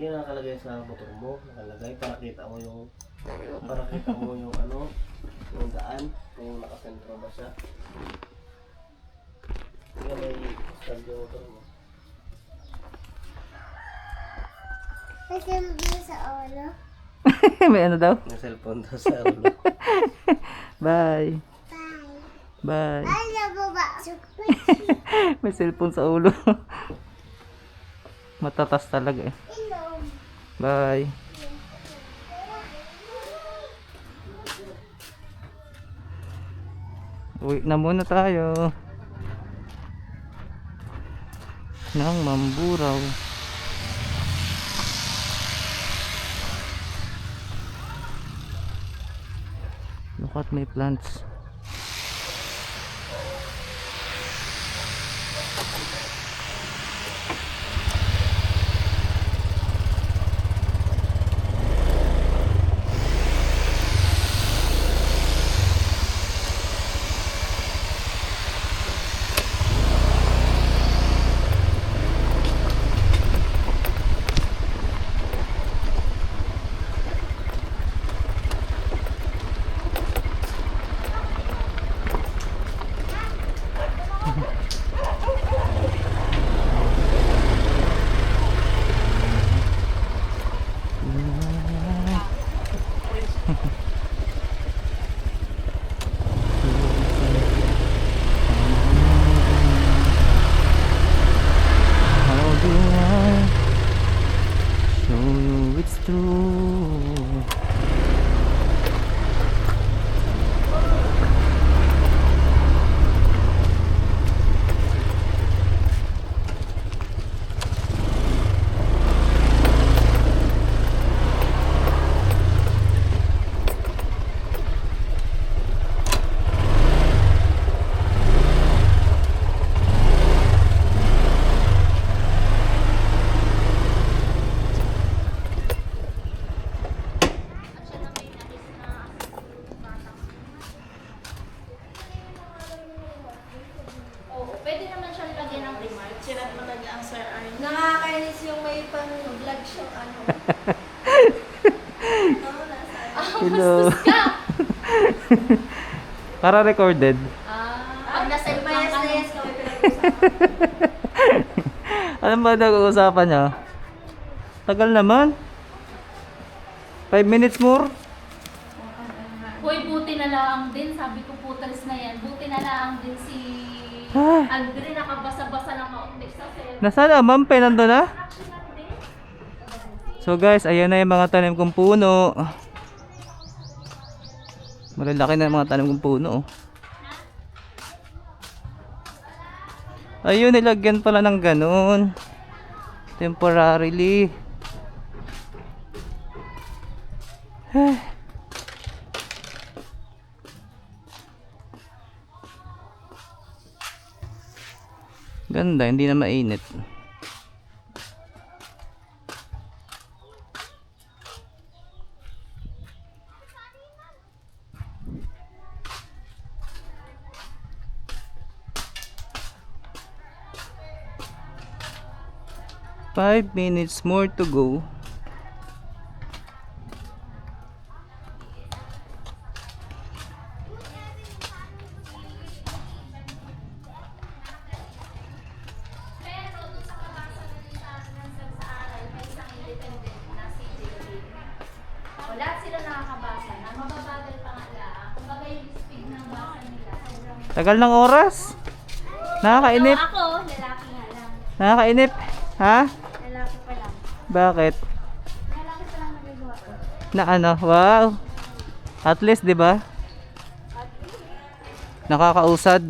Hindi na nakalagay sa motor mo. Nakalagay para kita mo yung ano, yung daan, yung nakasentro ba siya. Hindi may stand yung motor mo. May sa ulo. May ano daw? Yung cellphone daw sa ulo. Bye. Bye. Bye. Alam mo ba? May cellphone sa ulo. Matatas talaga eh. Inom. Bye. Uwi na muna tayo ng Mamburao. Look at my plants. How do I show you it's true? Oo, pwede naman siyang lagyan ng remark. Sinat mo na niya ang Sir Arn. Nakakainis yung may pang-vlog show, ano. Hello. Bastos ka! Para recorded. Pag nasa ibang Mayas na ano. yes kami pinag-usapan. Ano ba nag-uusapan niya? Tagal naman. 5 minutes more. Hoy, buti na lang din. Sabi ko putals na yan. Buti na lang din si Andre nakabasa-basa ng kaunti sa cell. Nasaan na? Ma'am, nandun na? So guys, ayan na yung mga tanim kong puno. Malalaki na yung mga tanim kong puno. Oh. Ayun, nilagyan pala ng ganun. Temporarily. Ganda, hindi na mainit. Five minutes more to go. Pero doon sa kabasa na din sa aral, may isang independent na si JJ. Lahat sila nakakabasa na mababagal pa nga lang. Kumbaga yung speed ng basa nila sobrang... Tagal ng oras. Nakakainip. Ako, lalaki nga lang. Nakakainip. Ha? Lalaki pa lang. Bakit? Lalaki pa lang nagagawa ko. Na ano? Wow. At least, 'di ba? Nakakausad.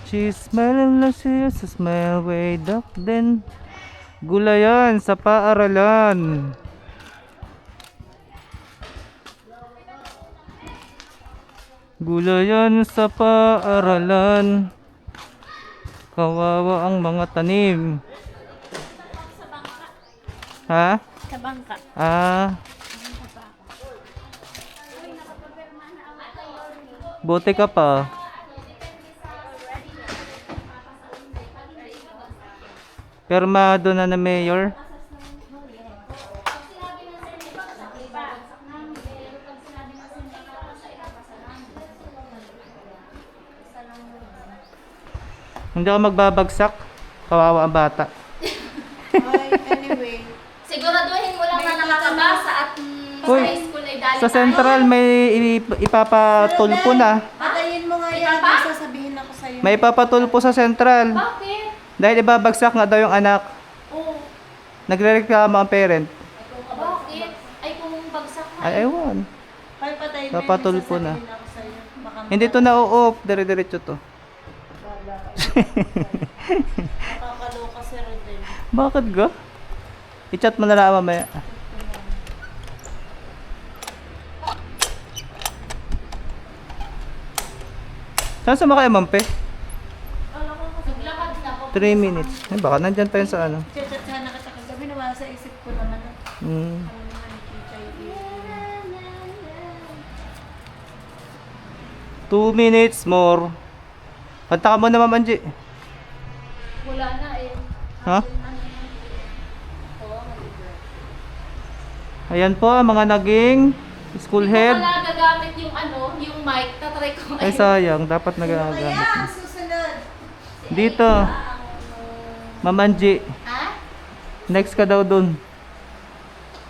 She smelling like she used to smell way back then. Gulayan sa paaralan. Gulayan sa paaralan. Kawawa ang mga tanim. Ha? Sa bangka. Ah. Buti ka pa. Permado na na mayor. Pag sinabi ng sir, may bagsak, may bagsak namin. Pero pag sinabi ng sir, may kakasa, ikakasa namin. Isa lang yun. Hindi ako magbabagsak. Kawawa ang bata. Anyway. Siguraduhin mo lang na nakakabasa at sa Uy, high school ay dali Sa Central may ipapatulpo na. Patayin mo nga yan. pa? Sasabihin ako sa'yo. May ipapatulpo sa Central. Bakit? Dahil ibabagsak nga daw yung anak. Oo. Nagrereklamo ang parent. Bakit? Ay kung bagsak na. Ay, ewan. Kaya patayin mo yan. Papatulpo na. Sasabihin ako sa'yo. Baka Hindi to na-off. Dire-diretso to. makakaloka si Rodel. Bakit ga? I-chat mo na lang mamaya. Saan sumakay, Mampe? Naglakad na po. 3 minutes. Ay, baka nandyan pa yun sa ano. Chat-chat sana kita kagabi. Nawala sa isip ko naman. Hmm. Ano naman ni KJ. 2 minutes more. Kanta ka mo na, Ma'am Angie. Wala na eh. Ha? Ayan po, ang mga naging school Hindi ko head. pala gagamit yung ano, yung mic. Tatry ko Ay, sayang. Dapat nagagamit. Kaya, susunod. Dito. Ma'am Angie. Ha? Next ka daw dun.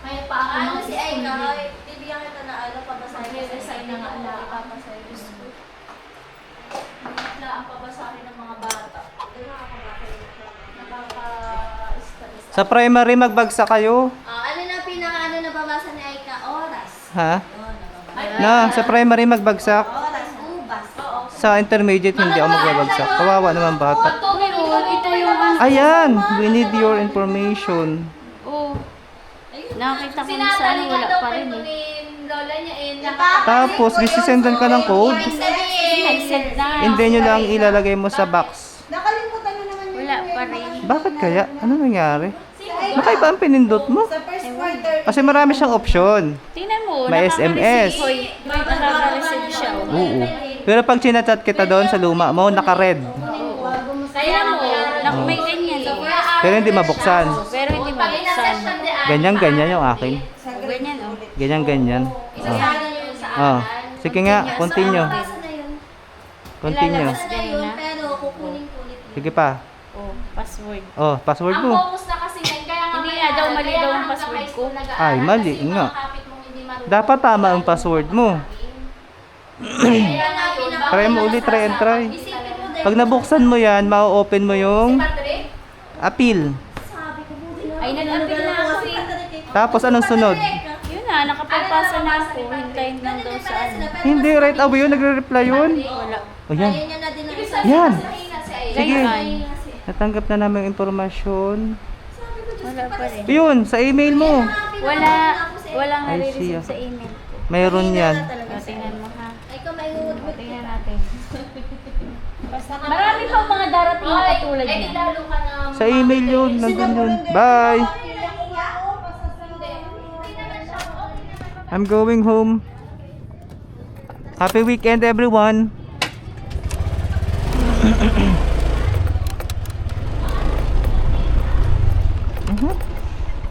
May pa ako Ano ng si school Aika? din. Bibigyan kita na ano, pabasahin May sa resign na nga ala, ipapasayo yung school. Wala ang pabasahin ng mga bata. Nakaka-stress. Sa primary, magbagsak kayo. ano na pinaka nababasa ni Aika? Oras. Ha? Ay, Na, sa primary magbagsak. Oras, ubas. oo. Sa intermediate, hindi ako magbabagsak. Kawawa naman bata. Ito, ito yung ano. Ayan, we need your information. Oo. Nakakita ko na Sinadali saan, nga wala daw pa rin kwento eh. ni lola niya eh. Tapos, bisisendan ka ng code. Nag-send na. Hindi nyo lang ilalagay mo sa box. Nakalimutan mo naman Wala pa rin. Bakit kaya? Ano nangyari? Nakaiba ang pinindot mo? Sa first quarter. Kasi marami siyang option. Tingnan mo, May SMS. Hoy, nakaka-receive siya. Oh. Oo. Pero pag chinachat kita doon sa luma mo, naka-red. Kaya mo, may ganyan eh. Pero hindi mabuksan. Pero hindi Pag mabuksan. ina-session di ay. Ganyan-ganyan yung akin. O, ganyan oh. Ganyan-ganyan. Isasali niyo yun sa Oh. aral. Sige nga, continue. Continue. Ilalabas ganyan na. Pero kukunin ko ulit. Sige pa. Oh, password. Oh, password Ang mo. focus na kasi yan, kaya nga Hindi may nga daw aral, mali kaya daw nga ang hanggang password high school ko. nag-aaral Ay, mali kasi yung nga. mga kapit mong hindi marunong. Dapat tama ang password mo. Kaya nga yun, bawal Try mo na ulit, sa- try and try. Isipin mo din. Pag nabuksan mo yan, ma-open mo Si yung Patrick, appeal. Ay, nag-appeal na ako eh. Tapos anong sunod? Yun na, nakapagpasa na ako. Hintayin lang daw sa ano. Hindi, right away yun. Nagre-reply yun. Wala. O yan. Kaya niya na din ang ibig isa. sabihin Yan. masahina si Ay. Sige. Ganyan. Natanggap na namin yung impormasyon. Wala pa rin. Yun, sa email mo. Wala. Walang Ay, nare-receive siya. sa email. Mayroon yan. O, tingnan mo ha. Ikaw may uud O, tingnan natin. Marami pang mga darating na katulad Eh, di niya. lalo ka na Sa email yun. Nandun yun. Bye. I'm going home. Happy weekend, everyone.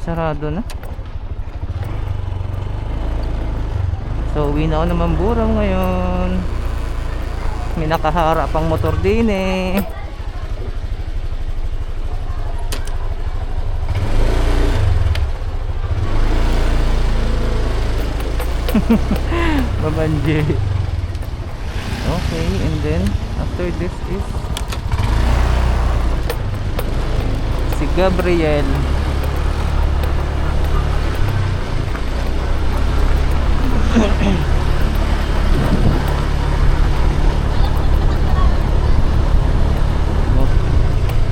Sarado na. So, uwi na ako ng Mamburao ngayon. May nakaharap pang motor din eh. Babanje. Okay, and then after this is si Gabriel.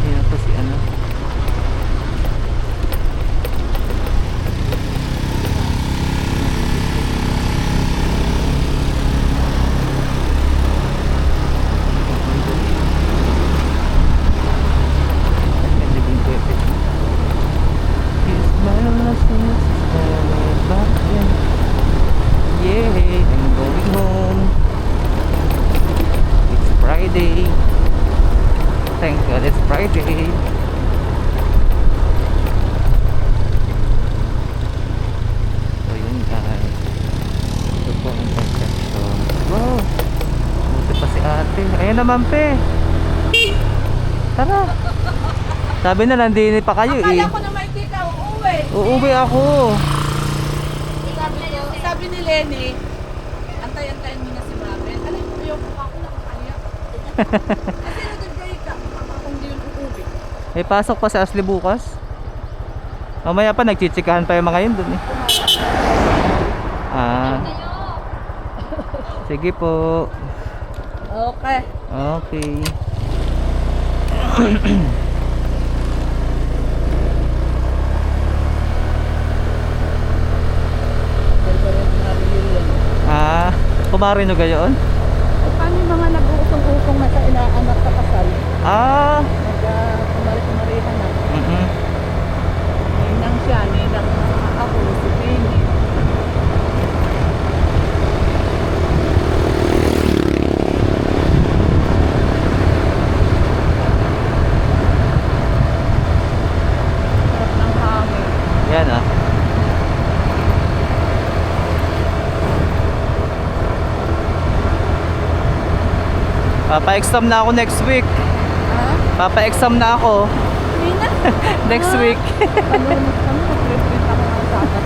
Yan po si ano. Yeah, I'm going home. It's Friday. Thank God it's Friday. naman, pe. Tara. Sabi na, nandini pa kayo eh. Akala ko naman hindi ka uuwi. Uuwi ako. Sabi ni Lenny, antay-antayin mo na si Mabel. Alam mo, ayoko pa ako nakakaya. Kasi nagagay ka, kung di yun uuwi. May pasok pa si Ashley bukas. Mamaya pa, nagchichikahan pa yung mga yun dun eh. Ah. Sige po. Okay. Okay. Ah, kumari nyo gayon? Paano yung mga nag-uusong-usong na sa inaanak sa kasal? Ah. Nag-kumari-kumarihan na. Ninang siya, ninang ako, si Benny. Sarap ng hangin. Yan ah. Papa-exam na ako next week. Ha? Papa-exam na ako Hindi na. next week. Panunod kami, mag-print ako ng sabat.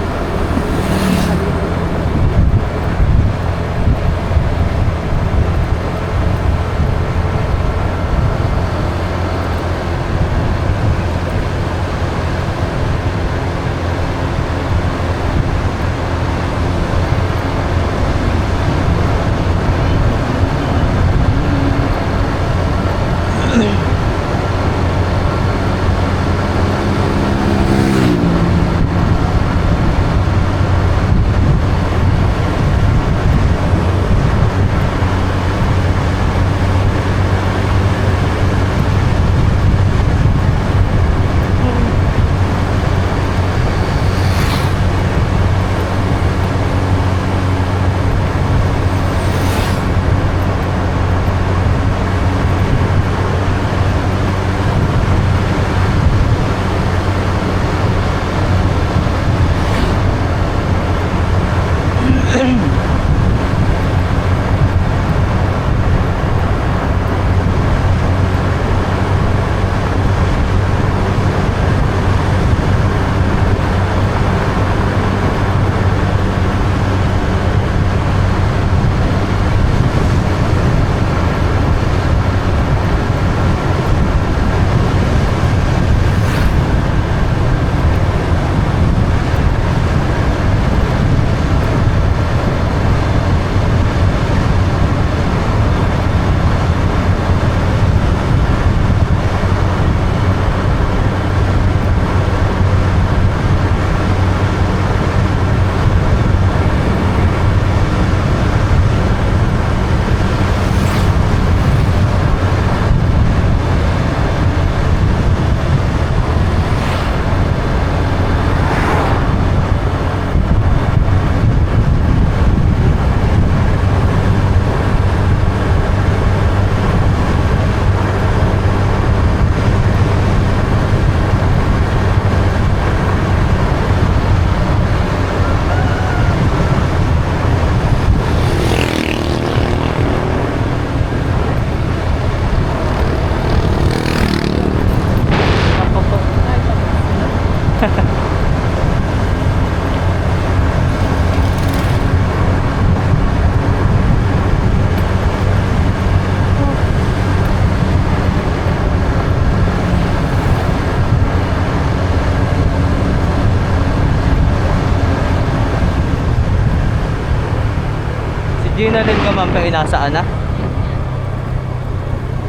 Gina Lynn ka, Mampe, nasaan na?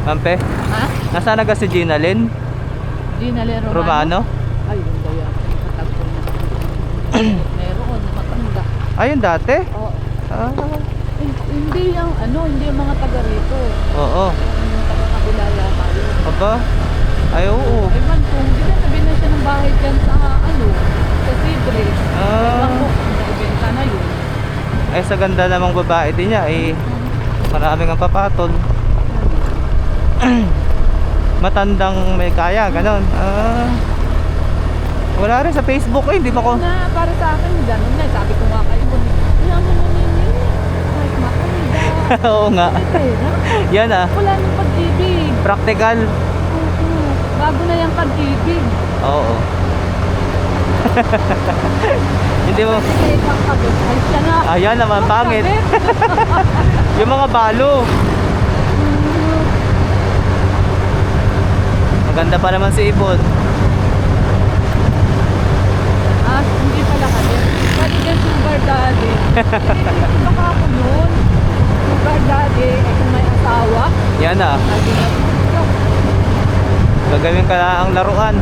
Mampe? Ha? Nasaan na ka si Gina Lynn? Gina Lynn Romano? Ay, yun daw yan. Nakatagpo na. Meron, matanda. Ayun dati? Oo. Ah, Hindi yung hindi yung mga taga rito. oo. Yung taga kabila yata yun. Aba? Ay, oo. Ewan ko, hindi na sabihin na siya ng bahay dyan sa sa Sidre. Ewan ko, kung naibenta na yun. Ay, sa ganda namang babae din niya, eh. Maraming ang papatol. Matandang may kaya, ganon. Ah, wala rin sa Facebook eh, hindi mo ko. Na, para sa akin, gano'n na. Sabi ko nga kayo, kaya mo na nini. Ay, matanda. Oo nga. May pera. Yan ah. Wala nang pag-ibig. Practical. Oo. Bago na yung pag-ibig. Oo. Hindi mo. Kasi ibang kabit. Ay, siya nga. Ayan naman, pangit. Kabit. Yung mga balo. Maganda pa naman si Ibon. Ah, hindi pala kami. Pwede ka sugar daddy. Baka ako nun. Sugar daddy, eh kung may asawa. Yan ah. Lagi na dito. Gagawin ka na ang laruan.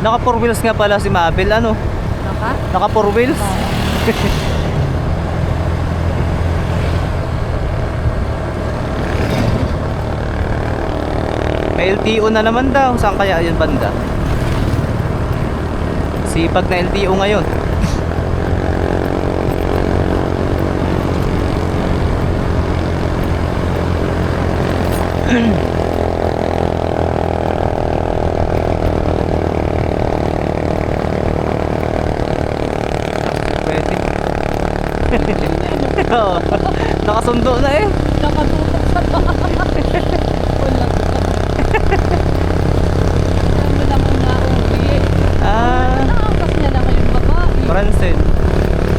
Naka 4 wheels nga pala si Mabel, ano? Naka? Naka 4 wheels? May LTO na naman daw. Saan kaya yun banda? Sipag na LTO ngayon. Pwede. Oo. Nakasundo na eh. Nakatutok sa bahay. Wala ko. Alam mo naman na uwi eh. Ah, Nakakas niya naman yung babae. Francine.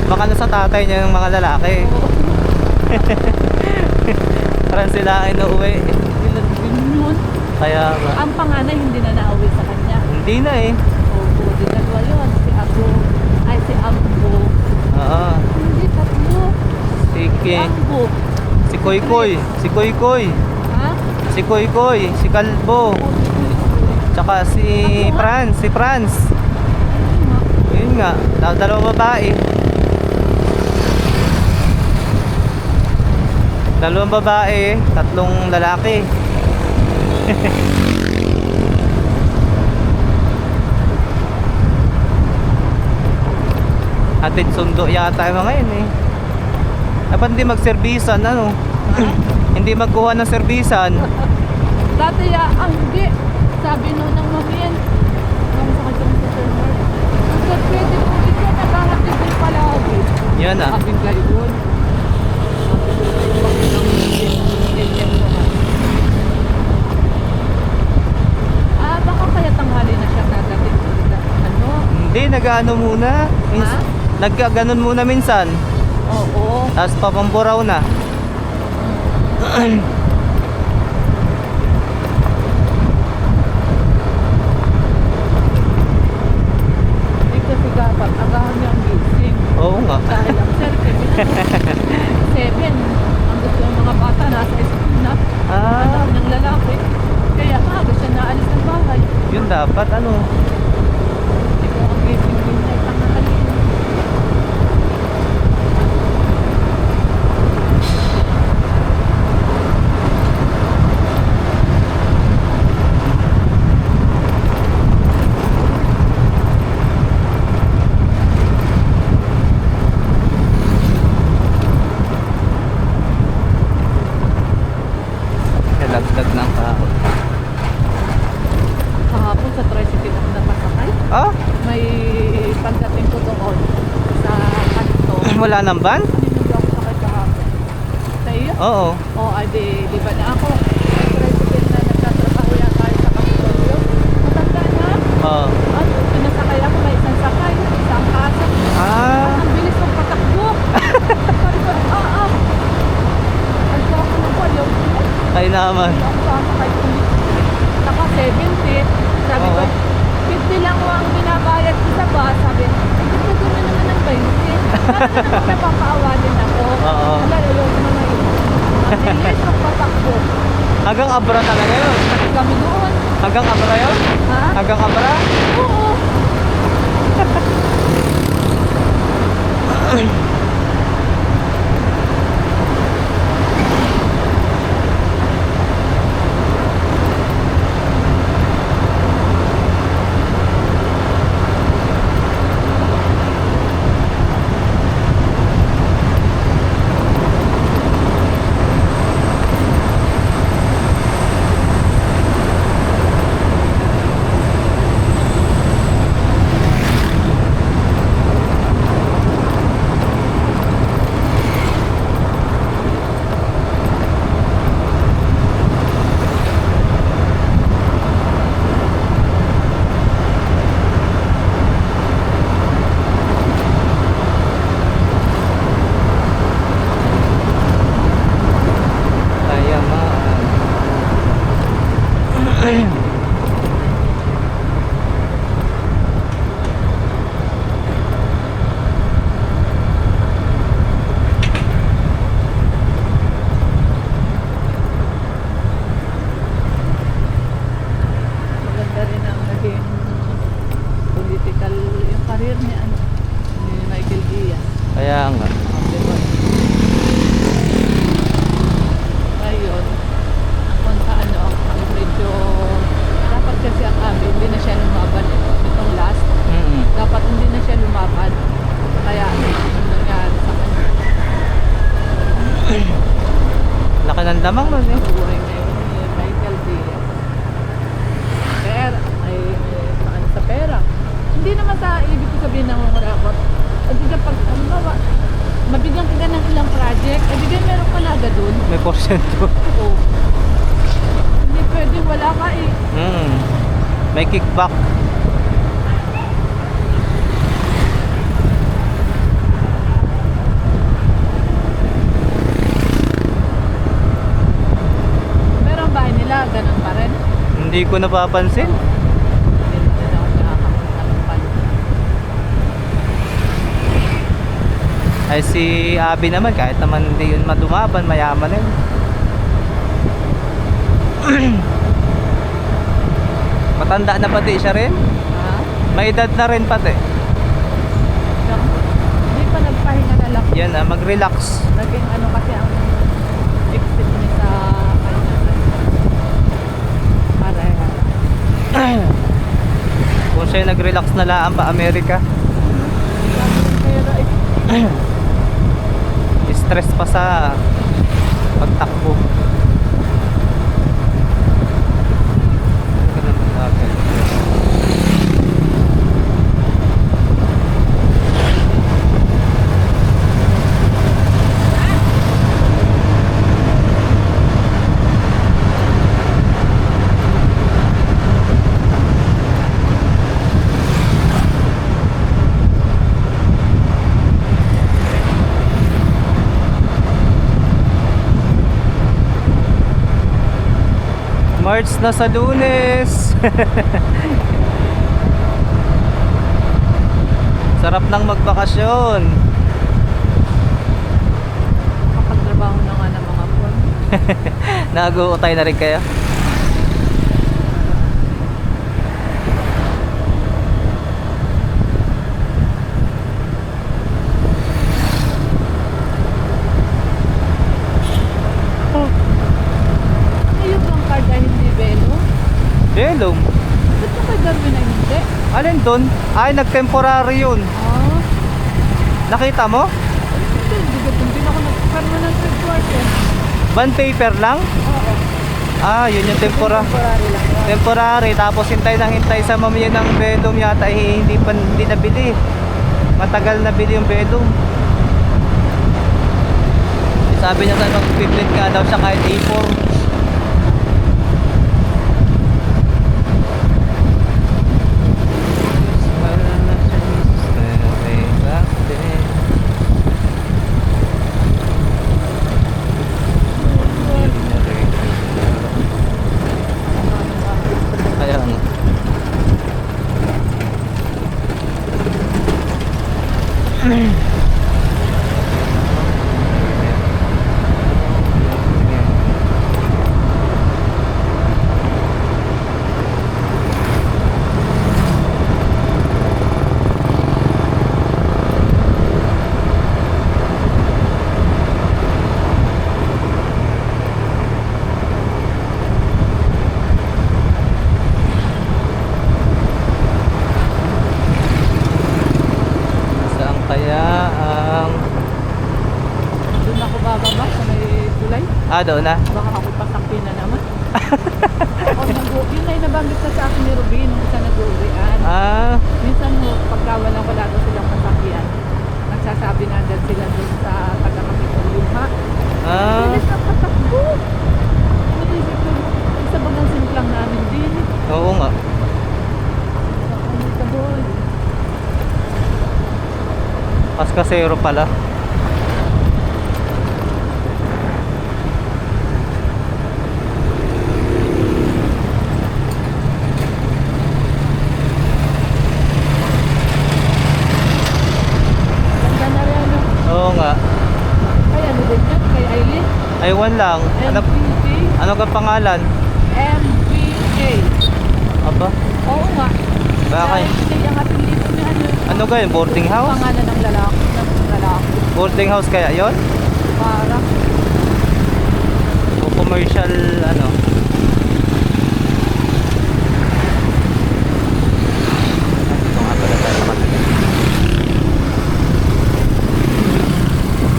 Baka na sa tatay niya ng mga lalaki. Oo. Francine lang ay nauwi. Ilan din yun. Kaya ba? Ang panganay hindi na nauwi sa kanya. Hindi na eh. Oo, di dalawa yun. Si Abu. Ay, si Ambo. Oo. Hindi, tatlo. Sige. Ambo. Si Koy Koy. Si Koy Koy. Ha? Si Koy Koy. Si Kalbo. Tsaka si Franz. Si Franz. Yun nga. Dalawang babae. Dalawang babae. Tatlong lalaki. Hatid sundo yata yung mga yun eh. Dapat hindi magserbisan, ano? Hindi magkuha ng serbisan. Dati hindi. Sabi nung nang mamiyan. Kung sa kanyang supermarket. Hanggang pwede po ito. Naghahatid din palagi. Yan ah. Sabi nga yun. Baka kaya tanghali na siya kagatin. Ano? Hindi, nag-ano muna. Ha? Nagkaganon muna minsan. Oo. Tapos papamburaw na. Hindi kasi dapat agahan niya ang gising. Oo nga. Dahil ang sir, 7. Ang gusto ng mga bata nasa school na. Ah, Anak ng lalaki. Kaya maaga siya naalis ng bahay. yun dapat ano. Ikaw ang gising din niya tanghali. Kalagdag ng kahoy. Kahapon sa tricycle ako napasakay. Ah, May pagdating ko doon sa kanto. wala nang van? Hindi ako sakay kahapon. Sa iyo? Oo. Oo, ay di ba na ako? May tricycle na nagtatrabaho yan tayo sa Kapitolyo. Matanda na. Oo. At pinasakay ako, may isang sakay, isang kasa. Ah, Ang bilis kong patakbo. Sabi ko, Ang ko ako ng Parang naman napapaawa din ako. Oo. Wala, ayaw ko naman yun. Ang bilis magpatakbo. Hanggang Abra talaga yun. Kami doon. Hanggang Abra yun? Ha? Hanggang Abra? Oo. Maganda rin ang naging political yung career ni ano ni Michael Diaz. Kaya nga. Diba? Ngayon, ang sa ano, ang medyo dapat kasi ang amin, hindi na siya lumaban itong last. Dapat hindi na siya lumaban. Kaya ano yung nangyari sa kanya. Laki ng lamang nun eh. Buhay ngayon ni Michael Diaz. Pera, ay saan sa pera. Hindi naman sa ibig ko sabihin ng ngurakot. At di pag halimbawa, mabigyan ka ng ilang project, eh bigyan meron ka na agad dun. May porsyento. Oo. Hindi pwede, wala ka eh. May kickback. Pero ang bahay nila, ganun pa rin. Hindi ko napapansin. Hindi na rin ako nakakapunta. Ay si Abby naman, kahit naman hindi yun madumaban, mayaman yun. Matanda na pati siya rin. Ha? May edad na rin pati. Hindi pa nagpahinga na lang. Yan mag-relax. Naging ano kasi ang exit niya sa kanya. Pareha. Kung siya nag-relax na lang pa Amerika. Pero Stress pa sa pagtakbo. March na sa Lunes. Sarap ng magbakasyon. kapagtrabaho na nga ng mga phone. Nag-uutay na rin kayo? Ano yung bang card ay hindi velo? Hello. Ba't na kay Darwin ay hindi? Alin dun? Ay, nag-temporary yun. Ah, Nakita mo? hindi na ako nag-permanent third quarter. Bond paper lang? Oo. Ah, yun yung Temporary lang yan. temporary. Tapos hintay ng hintay sa mamiya ng Velum yata hindi nabili. Matagal nabili yung Velum. Sabi niya sa mag-piplit nga daw siya kahit A4. Ayan. Doon na. Baka ako pasakpin na naman. Ako yun ay nabanggit na sa akin ni Rubin nung isa nag-uwian. Minsan mo, pagka wala daw silang masakyan, nagsasabi na agad sila doon sa taga-kapitol luha. Bilis na patakbo. Inisip ko, isa ba ng simplang namin din? Oo nga. Ano doon? Kaskasero pala. Ganda na rin ano. Oo nga. Ay ano din yan? Kay Aileen? Aywan lang. MVK? Ano ka pangalan? MVK. Aba? Oo nga. Bakit? Dahil yung apelido niya ano? Ano kayo? Boarding house? Pangalan ng lalaki. Ng lalaki. Boarding house kaya yon? Parang. O commercial ano? Ito nga pala tayo nakatagin.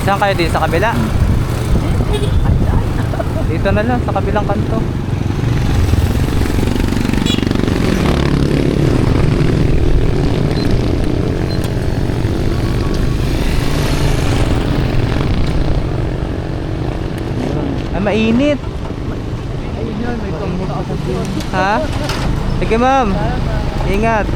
Saan kayo din? Sa kabila? Dito na lang, sa kabilang kanto. Ay, mainit. Ayun yun, may kumita ako sa Ha? Sige ma'am. Ingat.